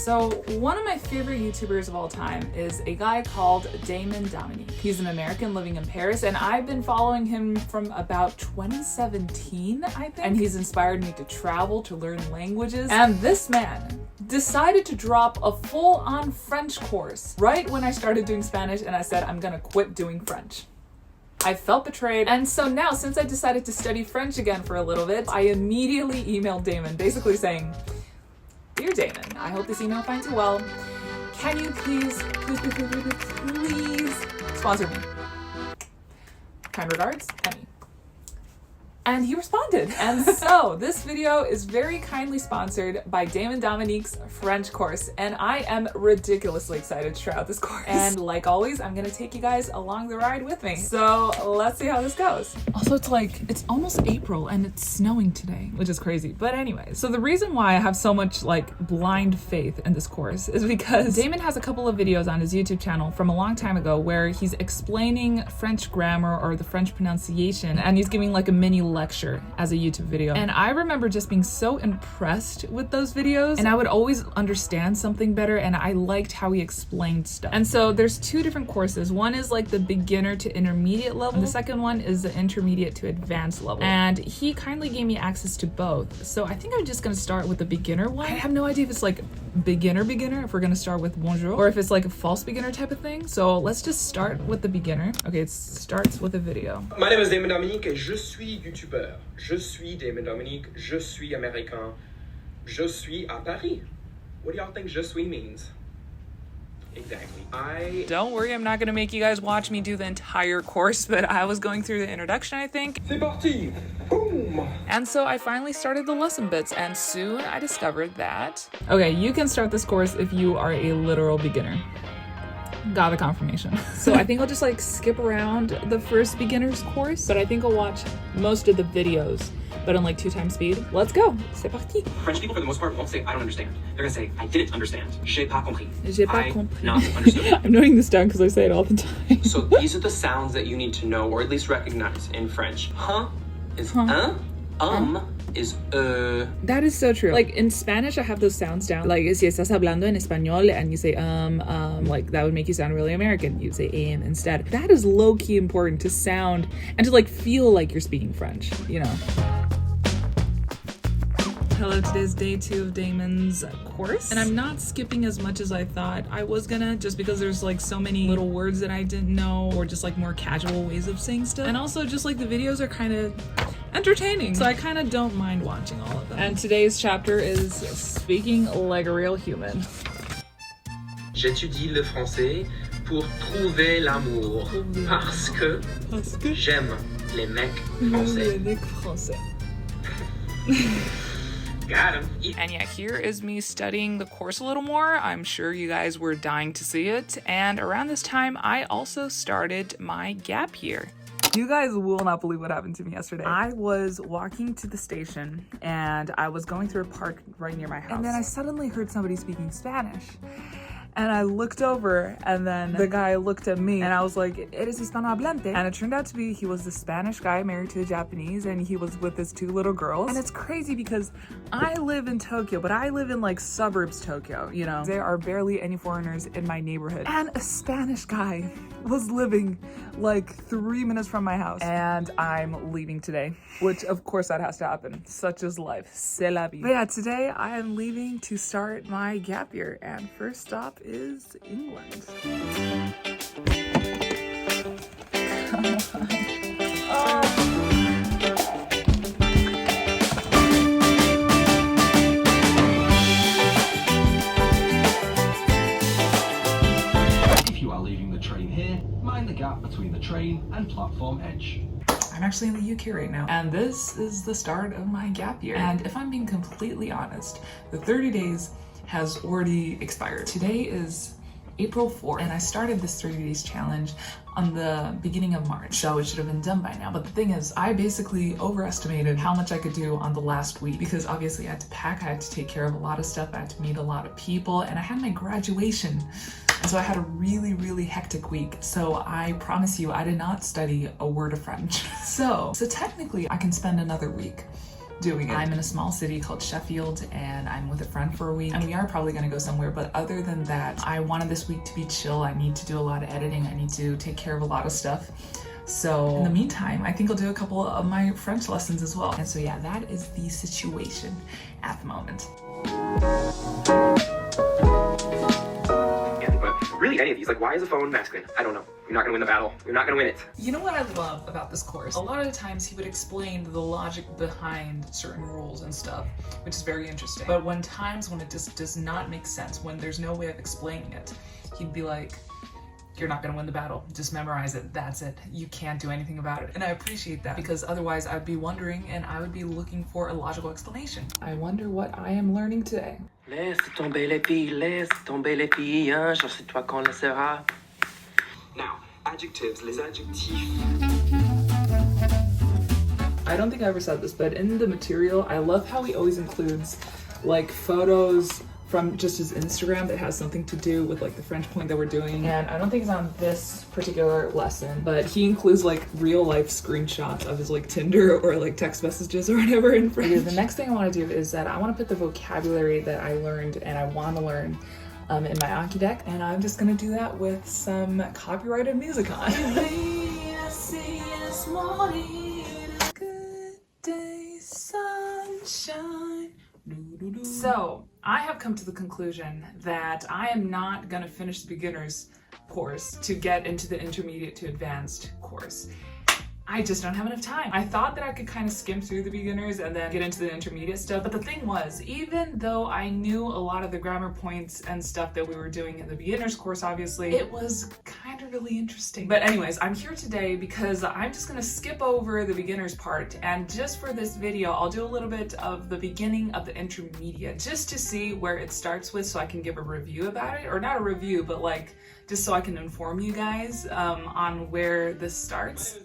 So one of my favorite YouTubers of all time is a guy called Damon Dominique. He's an American living in Paris, and I've been following him from about 2017, I think. And he's inspired me to travel, to learn languages. And this man decided to drop a full-on French course right when I started doing Spanish, and I said, I'm gonna quit doing French. I felt betrayed, and so now, since I decided to study French again for a little bit, I immediately emailed Damon, basically saying, Dear Damon, I hope this email finds you well. Can you please sponsor me? Kind regards, Emmy. And he responded. And so this video is very kindly sponsored by Damon Dominique's French course, and I am ridiculously excited to try out this course. And like always, I'm gonna take you guys along the ride with me. So let's see how this goes. Also, it's almost April and it's snowing today, which is crazy. But anyway, so the reason why I have so much blind faith in this course is because Damon has a couple of videos on his YouTube channel from a long time ago where he's explaining French grammar or the French pronunciation, and he's giving like a mini lecture as a YouTube video. And I remember just being so impressed with those videos, and I would always understand something better, and I liked how he explained stuff. And so there's two different courses. One is like the beginner to intermediate level, and the second one is the intermediate to advanced level. And he kindly gave me access to both. So I think I'm just gonna start with the beginner one. I have no idea if it's like beginner, if we're gonna start with bonjour, or if it's like a false beginner type of thing. So let's just start with the beginner. Okay, it starts with a video. My name is Damon Dominique et je suis YouTuber. Je suis Damon Dominique. Je suis américain. Je suis à Paris. What do y'all think je suis means? Exactly. Don't worry, I'm not gonna make you guys watch me do the entire course, but I was going through the introduction, I think. C'est parti! Boom! And so I finally started the lesson bits, and soon I discovered that, okay, you can start this course if you are a literal beginner. Got the confirmation. So I think I'll just skip around the first beginner's course, but I think I'll watch most of the videos, but on 2x speed. Let's go. C'est parti. French people for the most part won't say I don't understand. They're gonna say I didn't understand. J'ai pas compris. J'ai pas compris. Not understood. I'm noting this down because I say it all the time. So these are the sounds that you need to know or at least recognize in French. Huh is is That is so true. In Spanish, I have those sounds down. Si estás hablando en español and you say that would make you sound really American. You'd say instead. That is low-key important to sound and to feel like you're speaking French, you know. Hello, today's day 2 of Damon's course, and I'm not skipping as much as I thought I was gonna, just because there's so many little words that I didn't know, or just more casual ways of saying stuff, and also just the videos are kind of entertaining, so I kind of don't mind watching all of them. And today's chapter is speaking like a real human. J'étudie le français pour trouver l'amour parce que j'aime les mecs français. Got him. And yeah, here is me studying the course a little more. I'm sure you guys were dying to see it. And around this time, I also started my gap year. You guys will not believe what happened to me yesterday. I was walking to the station and I was going through a park right near my house. And then I suddenly heard somebody speaking Spanish. And I looked over, and then the guy looked at me, and I was like, "Eres hispanohablante?" And it turned out to be he was the Spanish guy married to a Japanese, and he was with his 2 little girls. And it's crazy because I live in Tokyo, but I live in suburbs Tokyo, you know? There are barely any foreigners in my neighborhood. And a Spanish guy was living 3 minutes from my house. And I'm leaving today, which of course that has to happen. Such is life. C'est la vie. But yeah, today I am leaving to start my gap year, and first stop is England. Come on. Oh. If you are leaving the train here, mind the gap between the train and platform edge. I'm actually in the UK right now, and this is the start of my gap year. And if I'm being completely honest, the 30 days has already expired. Today is April 4th, and I started this 30 days challenge on the beginning of March, so it should have been done by now. But the thing is, I basically overestimated how much I could do on the last week, because obviously I had to pack, I had to take care of a lot of stuff, I had to meet a lot of people, and I had my graduation. And so I had a really, really hectic week. So I promise you, I did not study a word of French. So technically I can spend another week. doing it. I'm in a small city called Sheffield and I'm with a friend for a week and we are probably gonna go somewhere, but other than that, I wanted this week to be chill. I need to do a lot of editing. I need to take care of a lot of stuff. So in the meantime, I think I'll do a couple of my French lessons as well. And so yeah, that is the situation at the moment. But really, any of these, like, why is a phone masculine? I don't know. You're not gonna win the battle. You're not gonna win it. You know what I love about this course? A lot of the times he would explain the logic behind certain rules and stuff, which is very interesting. But when it just does not make sense, when there's no way of explaining it, he'd be like, you're not gonna win the battle. Just memorize it. That's it. You can't do anything about it. And I appreciate that because otherwise I'd be wondering and I would be looking for a logical explanation. I wonder what I am learning today. Laisse tomber les filles, laisse tomber les filles, un jour c'est toi qu'on laissera. Now, adjectives, les adjectifs. I don't think I ever said this, but in the material, I love how he always includes like photos from just his Instagram that has something to do with like the French point that we're doing. And I don't think it's on this particular lesson, but he includes like real life screenshots of his like Tinder or like text messages or whatever in French. The next thing I want to do is that I want to put the vocabulary that I learned and I want to learn in my Anki deck, and I'm just gonna do that with some copyrighted music on. Good day, sunshine. So I have come to the conclusion that I am not gonna finish the beginner's course to get into the intermediate to advanced course. I just don't have enough time. I thought that I could kind of skim through the beginners and then get into the intermediate stuff. But the thing was, even though I knew a lot of the grammar points and stuff that we were doing in the beginner's course, obviously, it was kind of really interesting. But anyways, I'm here today because I'm just gonna skip over the beginner's part. And just for this video, I'll do a little bit of the beginning of the intermediate just to see where it starts with so I can give a review about it. Or not a review, but like, just so I can inform you guys on where this starts.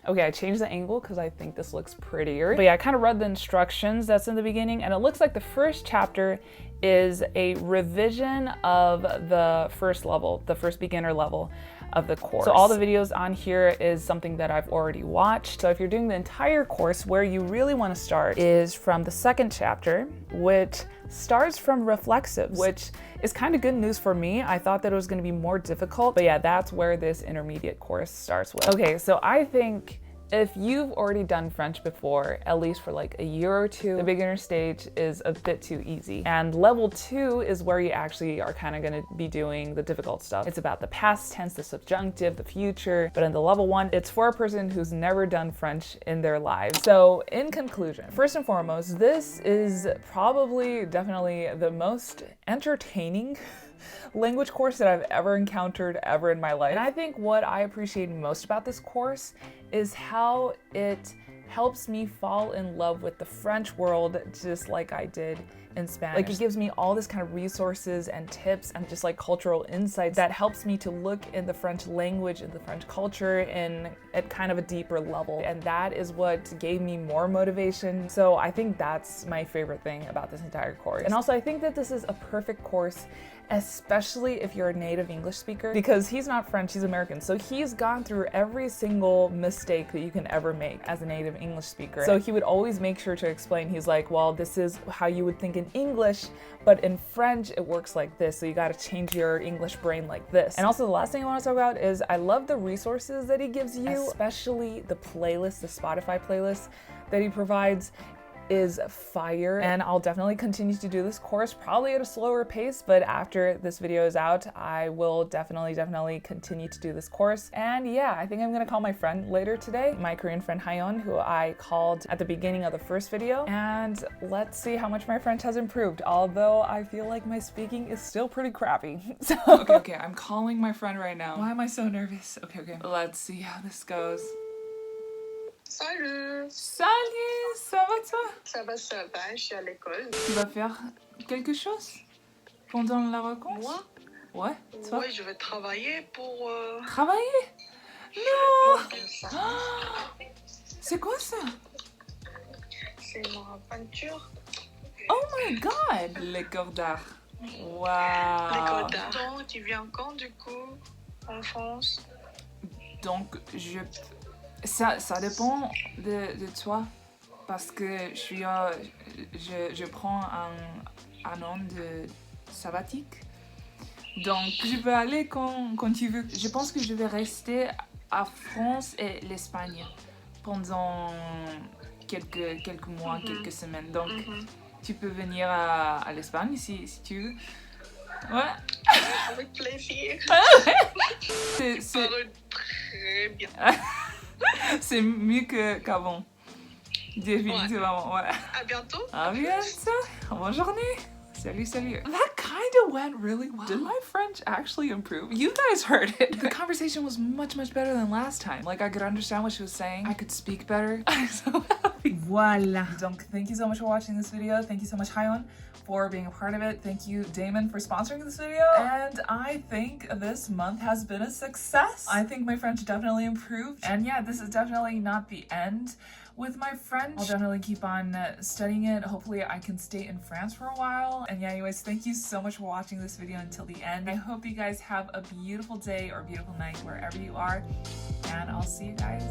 Okay, I changed the angle because I think this looks prettier. But yeah, I kind of read the instructions that's in the beginning, and it looks like the first chapter is a revision of the first level, the first beginner level of the course. So all the videos on here is something that I've already watched. So if you're doing the entire course, where you really want to start is from the second chapter, which starts from reflexives, which is kind of good news for me. I thought that it was going to be more difficult, but yeah, that's where this intermediate course starts with. Okay, so I think if you've already done French before, at least for like a year or two, the beginner stage is a bit too easy. And level 2 is where you actually are kind of going to be doing the difficult stuff. It's about the past tense, the subjunctive, the future. But in the level 1, it's for a person who's never done French in their lives. So in conclusion, first and foremost, this is probably definitely the most entertaining language course that I've ever encountered ever in my life. And I think what I appreciate most about this course is how it helps me fall in love with the French world just like I did in Spanish. Like, it gives me all this kind of resources and tips and just like cultural insights that helps me to look in the French language and the French culture at kind of a deeper level. And that is what gave me more motivation. So I think that's my favorite thing about this entire course. And also I think that this is a perfect course, especially if you're a native English speaker, because he's not French, he's American. So he's gone through every single mistake that you can ever make as a native English speaker. So he would always make sure to explain, he's like, well, this is how you would think in English, but in French, it works like this. So you gotta change your English brain like this. And also the last thing I wanna talk about is I love the resources that he gives you, especially the playlist, the Spotify playlist that he provides is fire. And I'll definitely continue to do this course, probably at a slower pace, but after this video is out, I will definitely continue to do this course. And yeah, I think I'm gonna call my friend later today, my Korean friend Hayeon, who I called at the beginning of the first video, and let's see how much my French has improved, although I feel like my speaking is still pretty crappy. So okay, I'm calling my friend right now. Why am I so nervous? Okay, let's see how this goes. Salut! Salut, ça va toi? Ça va, je suis à l'école. Tu vas faire quelque chose pendant la vacances? Moi? Ouais, toi? Oui, je vais travailler pour... Travailler? Non! Ça. C'est quoi ça? C'est ma peinture. Oh my god! L'école d'art. Wow! L'école d'art. Donc, tu viens quand du coup? En France? Donc, Ça dépend de toi. Parce que je prends un an de sabbatique. Donc, je peux aller quand tu veux. Je pense que je vais rester à France et l'Espagne pendant quelques mois, quelques semaines. Donc, tu peux venir à l'Espagne si tu veux. Ouais. Avec plaisir. C'est Très bien. c'est mieux qu'avant. Définitivement, ouais. À bientôt. À bientôt. Bonne journée. Salut. That kind of went really well. Did my French actually improve? You guys heard it. The conversation was much better than last time. Like, I could understand what she was saying. I could speak better. I'm so happy. Voila. Donc, thank you so much for watching this video. Thank you so much, Hyeon, for being a part of it. Thank you, Damon, for sponsoring this video. And I think this month has been a success. I think my French definitely improved. And yeah, this is definitely not the end with my French. I'll definitely keep on studying it. Hopefully I can stay in France for a while. And yeah, anyways, thank you so much for watching this video until the end. I hope you guys have a beautiful day or beautiful night wherever you are. And I'll see you guys